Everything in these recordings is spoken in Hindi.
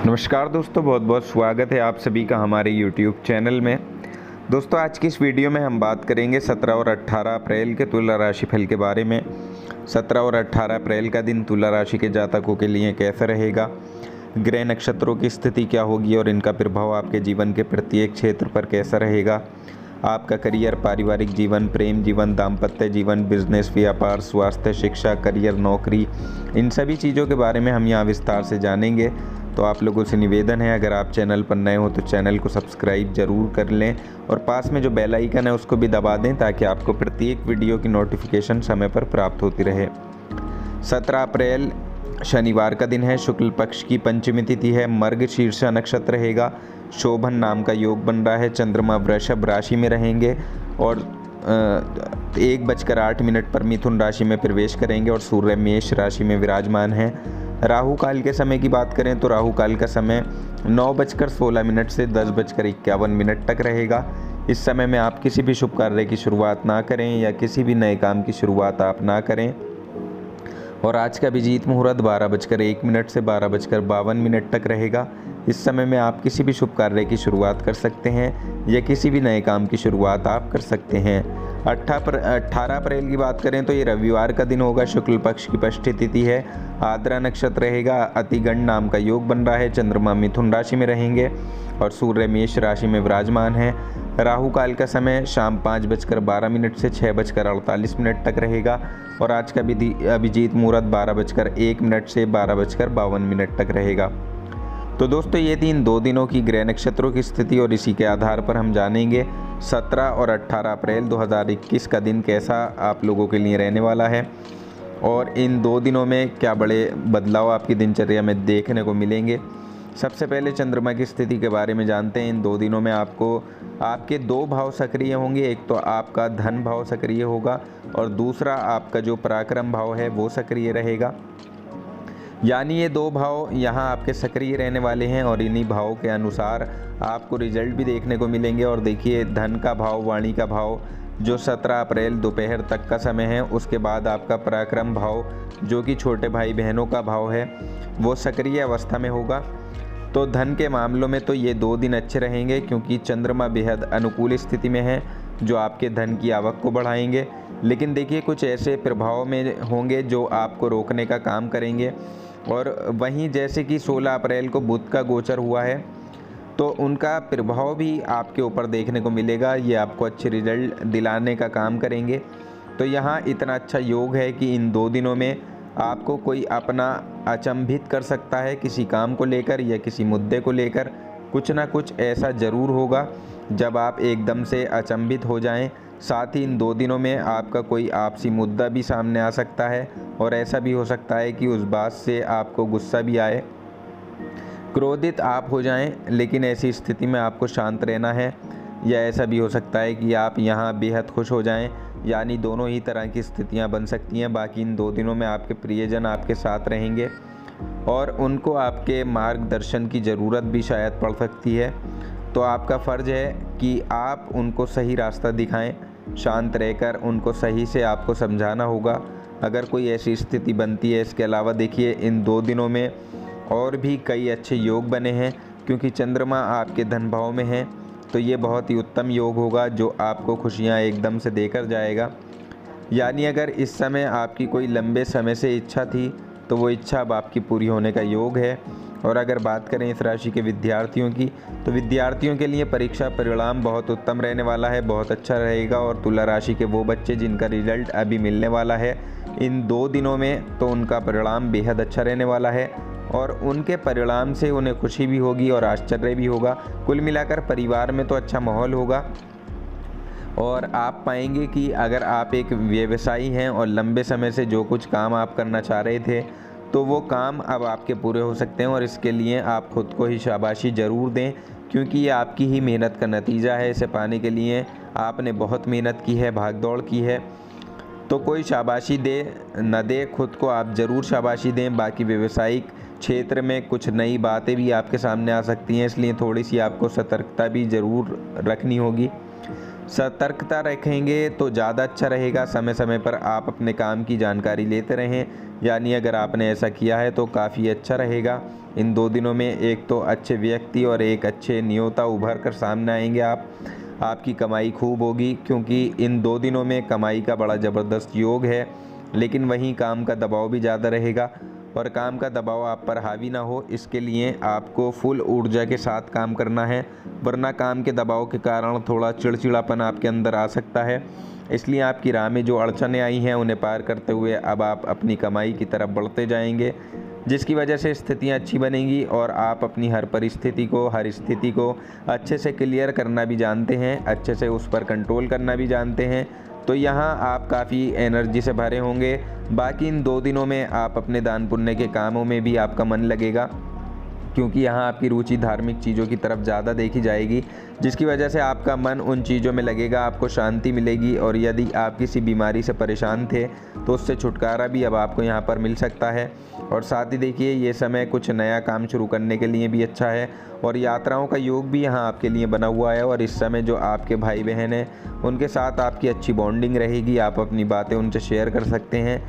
नमस्कार दोस्तों, बहुत बहुत स्वागत है आप सभी का हमारे YouTube चैनल में। दोस्तों, आज की इस वीडियो में हम बात करेंगे 17 और 18 अप्रैल के तुला राशि फल के बारे में। 17 और 18 अप्रैल का दिन तुला राशि के जातकों के लिए कैसा रहेगा, ग्रह नक्षत्रों की स्थिति क्या होगी और इनका प्रभाव आपके जीवन के प्रत्येक क्षेत्र पर कैसा रहेगा। आपका करियर, पारिवारिक जीवन, प्रेम जीवन, दाम्पत्य जीवन, बिजनेस, व्यापार, स्वास्थ्य, शिक्षा, करियर, नौकरी, इन सभी चीज़ों के बारे में हम यहाँ विस्तार से जानेंगे। तो आप लोगों से निवेदन है, अगर आप चैनल पर नए हो तो चैनल को सब्सक्राइब ज़रूर कर लें और पास में जो बेल आइकन है उसको भी दबा दें ताकि आपको प्रत्येक वीडियो की नोटिफिकेशन समय पर प्राप्त होती रहे। 17 अप्रैल शनिवार का दिन है, शुक्ल पक्ष की पंचमी तिथि है, मर्गशीर्ष नक्षत्र रहेगा, शोभन नाम का योग बन रहा है, चंद्रमा वृषभ राशि में रहेंगे और 1:08 पर मिथुन राशि में प्रवेश करेंगे और सूर्य मेष राशि में विराजमान है। राहु काल के समय की बात करें तो राहु काल का समय 9:16 से 10:51 तक रहेगा। इस समय में आप किसी भी शुभ कार्य की शुरुआत ना करें या किसी भी नए काम की शुरुआत आप ना करें। और आज का अभिजीत मुहूर्त 12:01 से 12:52 तक रहेगा। इस समय में आप किसी भी शुभ कार्य की शुरुआत कर सकते हैं या किसी भी नए काम की शुरुआत आप कर सकते हैं। 18 अप्रैल की बात करें तो ये रविवार का दिन होगा, शुक्ल पक्ष की षष्ठी तिथि है, आद्रा नक्षत्र रहेगा, अतिगण नाम का योग बन रहा है, चंद्रमा मिथुन राशि में रहेंगे और सूर्य मेष राशि में विराजमान है। राहु काल का समय शाम 5:12 से 6:48 तक रहेगा और आज का अभिजीत मुहूर्त 12:01 से 12:52 तक रहेगा। तो दोस्तों, ये थी 2 दिनों की ग्रह नक्षत्रों की स्थिति और इसी के आधार पर हम जानेंगे 17 और 18 अप्रैल 2021 का दिन कैसा आप लोगों के लिए रहने वाला है और इन 2 दिनों में क्या बड़े बदलाव आपकी दिनचर्या में देखने को मिलेंगे। सबसे पहले चंद्रमा की स्थिति के बारे में जानते हैं। इन 2 दिनों में आपको आपके 2 भाव सक्रिय होंगे, एक तो आपका धन भाव सक्रिय होगा और दूसरा आपका जो पराक्रम भाव है वो सक्रिय रहेगा। यानी ये 2 भाव यहाँ आपके सक्रिय रहने वाले हैं और इन्हीं भावों के अनुसार आपको रिजल्ट भी देखने को मिलेंगे। और देखिए, धन का भाव, वाणी का भाव जो 17 अप्रैल दोपहर तक का समय है, उसके बाद आपका पराक्रम भाव जो कि छोटे भाई बहनों का भाव है वो सक्रिय अवस्था में होगा। तो धन के मामलों में तो ये 2 दिन अच्छे रहेंगे क्योंकि चंद्रमा बेहद अनुकूल स्थिति में है जो आपके धन की आवक को बढ़ाएंगे। लेकिन देखिए, कुछ ऐसे प्रभाव में होंगे जो आपको रोकने का काम करेंगे। और वहीं जैसे कि 16 अप्रैल को बुध का गोचर हुआ है तो उनका प्रभाव भी आपके ऊपर देखने को मिलेगा, ये आपको अच्छे रिजल्ट दिलाने का काम करेंगे। तो यहाँ इतना अच्छा योग है कि इन 2 दिनों में आपको कोई अपना अचंभित कर सकता है किसी काम को लेकर या किसी मुद्दे को लेकर। कुछ ना कुछ ऐसा ज़रूर होगा जब आप एकदम से अचंभित हो जाएं। साथ ही इन 2 दिनों में आपका कोई आपसी मुद्दा भी सामने आ सकता है और ऐसा भी हो सकता है कि उस बात से आपको गुस्सा भी आए, क्रोधित आप हो जाएं। लेकिन ऐसी स्थिति में आपको शांत रहना है। या ऐसा भी हो सकता है कि आप यहाँ बेहद खुश हो जाएं। यानी दोनों ही तरह की स्थितियाँ बन सकती हैं। बाकी इन 2 दिनों में आपके प्रियजन आपके साथ रहेंगे और उनको आपके मार्गदर्शन की ज़रूरत भी शायद पड़ सकती है। तो आपका फ़र्ज़ है कि आप उनको सही रास्ता दिखाएं, शांत रहकर उनको सही से आपको समझाना होगा अगर कोई ऐसी स्थिति बनती है। इसके अलावा देखिए, इन 2 दिनों में और भी कई अच्छे योग बने हैं क्योंकि चंद्रमा आपके धन भाव में है। तो ये बहुत ही उत्तम योग होगा जो आपको खुशियाँ एकदम से देकर जाएगा। यानी अगर इस समय आपकी कोई लंबे समय से इच्छा थी तो वो इच्छा अब आपकी पूरी होने का योग है। और अगर बात करें इस राशि के विद्यार्थियों की तो विद्यार्थियों के लिए परीक्षा परिणाम बहुत उत्तम रहने वाला है, बहुत अच्छा रहेगा। और तुला राशि के वो बच्चे जिनका रिजल्ट अभी मिलने वाला है इन 2 दिनों में, तो उनका परिणाम बेहद अच्छा रहने वाला है और उनके परिणाम से उन्हें खुशी भी होगी और आश्चर्य भी होगा। कुल मिलाकर परिवार में तो अच्छा माहौल होगा। और आप पाएंगे कि अगर आप एक व्यवसायी हैं और लंबे समय से जो कुछ काम आप करना चाह रहे थे तो वो काम अब आपके पूरे हो सकते हैं और इसके लिए आप खुद को ही शाबाशी ज़रूर दें क्योंकि ये आपकी ही मेहनत का नतीजा है। इसे पाने के लिए आपने बहुत मेहनत की है, भाग दौड़ की है। तो कोई शाबाशी दे न दे, खुद को आप ज़रूर शाबाशी दें। बाकी व्यवसायिक क्षेत्र में कुछ नई बातें भी आपके सामने आ सकती हैं, इसलिए थोड़ी सी आपको सतर्कता भी ज़रूर रखनी होगी। सतर्कता रखेंगे तो ज़्यादा अच्छा रहेगा। समय समय पर आप अपने काम की जानकारी लेते रहें, यानी अगर आपने ऐसा किया है तो काफ़ी अच्छा रहेगा। इन 2 दिनों में एक तो अच्छे व्यक्ति और एक अच्छे नियोक्ता उभर कर सामने आएंगे। आपकी कमाई खूब होगी, क्योंकि इन 2 दिनों में कमाई का बड़ा ज़बरदस्त योग है। लेकिन वहीं काम का दबाव भी ज़्यादा रहेगा, और काम का दबाव आप पर हावी ना हो, इसके लिए आपको फुल ऊर्जा के साथ काम करना है, वरना काम के दबाव के कारण थोड़ा चिड़चिड़ापन आपके अंदर आ सकता है। इसलिए आपकी राह में जो अड़चनें आई हैं उन्हें पार करते हुए अब आप अपनी कमाई की तरफ बढ़ते जाएंगे, जिसकी वजह से स्थितियां अच्छी बनेंगी और आप अपनी हर परिस्थिति को, हर स्थिति को अच्छे से क्लियर करना भी जानते हैं, अच्छे से उस पर कंट्रोल करना भी जानते हैं। तो यहाँ आप काफ़ी एनर्जी से भरे होंगे। बाकी इन 2 दिनों में आप अपने दान पुण्य के कामों में भी आपका मन लगेगा, क्योंकि यहाँ आपकी रुचि धार्मिक चीज़ों की तरफ ज़्यादा देखी जाएगी, जिसकी वजह से आपका मन उन चीज़ों में लगेगा, आपको शांति मिलेगी। और यदि आप किसी बीमारी से परेशान थे तो उससे छुटकारा भी अब आपको यहाँ पर मिल सकता है। और साथ ही देखिए, ये समय कुछ नया काम शुरू करने के लिए भी अच्छा है, और यात्राओं का योग भी यहाँ आपके लिए बना हुआ है। और इस समय जो आपके भाई बहन हैं उनके साथ आपकी अच्छी बॉन्डिंग रहेगी, आप अपनी बातें उनसे शेयर कर सकते हैं।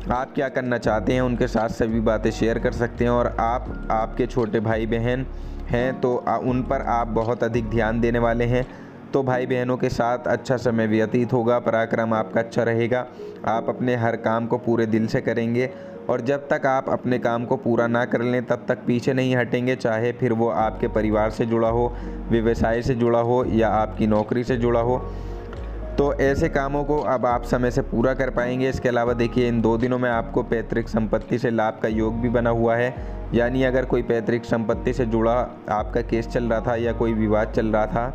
आप क्या करना चाहते हैं उनके साथ सभी बातें शेयर कर सकते हैं। और आपके छोटे भाई बहन हैं तो उन पर आप बहुत अधिक ध्यान देने वाले हैं, तो भाई बहनों के साथ अच्छा समय व्यतीत होगा, पराक्रम आपका अच्छा रहेगा, आप अपने हर काम को पूरे दिल से करेंगे। और जब तक आप अपने काम को पूरा ना कर लें तब तक पीछे नहीं हटेंगे, चाहे फिर वो आपके परिवार से जुड़ा हो, व्यवसाय से जुड़ा हो या आपकी नौकरी से जुड़ा हो। तो ऐसे कामों को अब आप समय से पूरा कर पाएंगे। इसके अलावा देखिए, इन 2 दिनों में आपको पैतृक संपत्ति से लाभ का योग भी बना हुआ है, यानी अगर कोई पैतृक संपत्ति से जुड़ा आपका केस चल रहा था या कोई विवाद चल रहा था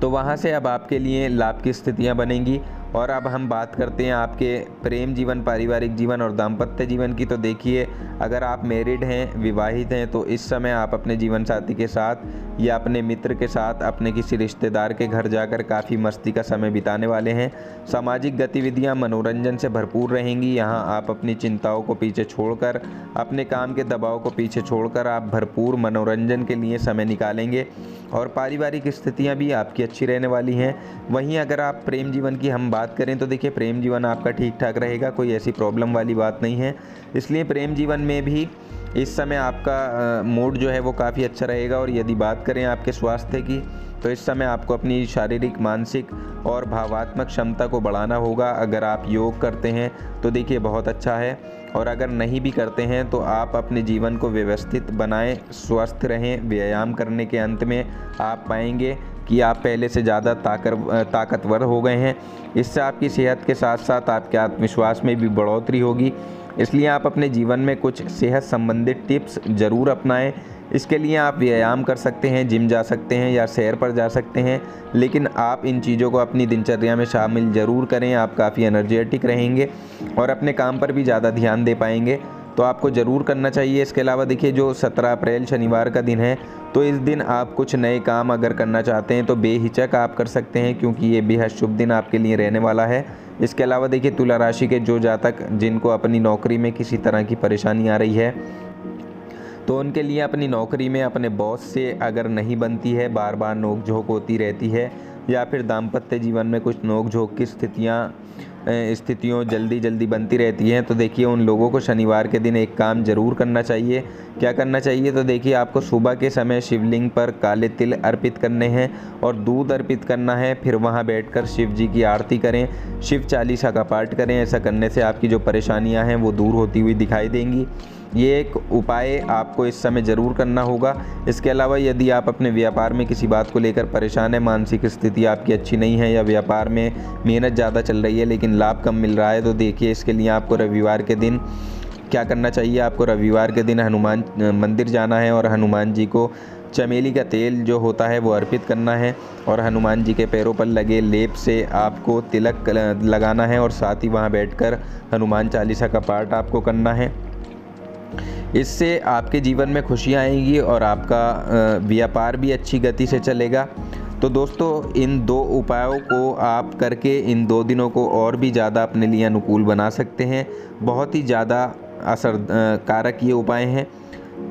तो वहाँ से अब आपके लिए लाभ की स्थितियाँ बनेंगी। और अब हम बात करते हैं आपके प्रेम जीवन, पारिवारिक जीवन और दाम्पत्य जीवन की। तो देखिए, अगर आप मैरिड हैं, विवाहित हैं, तो इस समय आप अपने जीवन साथी के साथ या अपने मित्र के साथ, अपने किसी रिश्तेदार के घर जाकर काफ़ी मस्ती का समय बिताने वाले हैं। सामाजिक गतिविधियां मनोरंजन से भरपूर रहेंगी। यहाँ आप अपनी चिंताओं को पीछे छोड़कर, अपने काम के दबाव को पीछे छोड़कर आप भरपूर मनोरंजन के लिए समय निकालेंगे, और पारिवारिक स्थितियाँ भी आपकी अच्छी रहने वाली हैं। वहीं अगर आप प्रेम जीवन की हम बात करें तो देखिए, प्रेम जीवन आपका ठीक ठाक रहेगा, कोई ऐसी प्रॉब्लम वाली बात नहीं है। इसलिए प्रेम जीवन में भी इस समय आपका मूड जो है वो काफ़ी अच्छा रहेगा। और यदि बात करें आपके स्वास्थ्य की, तो इस समय आपको अपनी शारीरिक, मानसिक और भावात्मक क्षमता को बढ़ाना होगा। अगर आप योग करते हैं तो देखिए बहुत अच्छा है, और अगर नहीं भी करते हैं तो आप अपने जीवन को व्यवस्थित बनाएं, स्वस्थ रहें। व्यायाम करने के अंत में आप पाएंगे कि आप पहले से ज़्यादा ताकतवर हो गए हैं। इससे आपकी सेहत के साथ साथ आपके आत्मविश्वास में भी बढ़ोतरी होगी। इसलिए आप अपने जीवन में कुछ सेहत संबंधित टिप्स ज़रूर अपनाएं। इसके लिए आप व्यायाम कर सकते हैं, जिम जा सकते हैं या सैर पर जा सकते हैं, लेकिन आप इन चीज़ों को अपनी दिनचर्या में शामिल ज़रूर करें। आप काफ़ी एनर्जेटिक रहेंगे और अपने काम पर भी ज़्यादा ध्यान दे पाएंगे, तो आपको ज़रूर करना चाहिए। इसके अलावा देखिए, जो 17 अप्रैल शनिवार का दिन है, तो इस दिन आप कुछ नए काम अगर करना चाहते हैं तो बेहिचक आप कर सकते हैं, क्योंकि ये बेहद शुभ दिन आपके लिए रहने वाला है। इसके अलावा देखिए, तुला राशि के जो जातक जिनको अपनी नौकरी में किसी तरह की परेशानी आ रही है, तो उनके लिए अपनी नौकरी में अपने बॉस से अगर नहीं बनती है, बार बार नोक-झोंक होती रहती है, या फिर दाम्पत्य जीवन में कुछ नोक-झोंक की स्थितियों जल्दी बनती रहती हैं, तो देखिए उन लोगों को शनिवार के दिन एक काम ज़रूर करना चाहिए। क्या करना चाहिए? तो देखिए, आपको सुबह के समय शिवलिंग पर काले तिल अर्पित करने हैं और दूध अर्पित करना है। फिर वहां बैठकर शिव जी की आरती करें, शिव चालीसा का पाठ करें। ऐसा करने से आपकी जो परेशानियां हैं वो दूर होती हुई दिखाई देंगी। ये एक उपाय आपको इस समय ज़रूर करना होगा। इसके अलावा यदि आप अपने व्यापार में किसी बात को लेकर परेशान हैं, मानसिक स्थिति आपकी अच्छी नहीं है, या व्यापार में मेहनत ज़्यादा चल रही है लेकिन लाभ कम मिल रहा है, तो देखिए इसके लिए आपको रविवार के दिन क्या करना चाहिए? आपको रविवार के दिन हनुमान मंदिर जाना है और हनुमान जी को चमेली का तेल जो होता है वो अर्पित करना है, और हनुमान जी के पैरों पर लगे लेप से आपको तिलक लगाना है, और साथ ही वहाँ बैठकर हनुमान चालीसा का पाठ आपको करना है। इससे आपके जीवन में खुशियाँ आएंगी और आपका व्यापार भी अच्छी गति से चलेगा। तो दोस्तों, इन 2 उपायों को आप करके इन 2 दिनों को और भी ज़्यादा अपने लिए अनुकूल बना सकते हैं। बहुत ही ज़्यादा असर कारक ये उपाय हैं।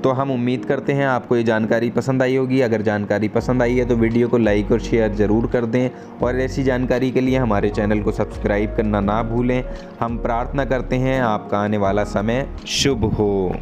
तो हम उम्मीद करते हैं आपको ये जानकारी पसंद आई होगी। अगर जानकारी पसंद आई है तो वीडियो को लाइक और शेयर ज़रूर कर दें और ऐसी जानकारी के लिए हमारे चैनल को सब्सक्राइब करना ना भूलें। हम प्रार्थना करते हैं आपका आने वाला समय शुभ हो।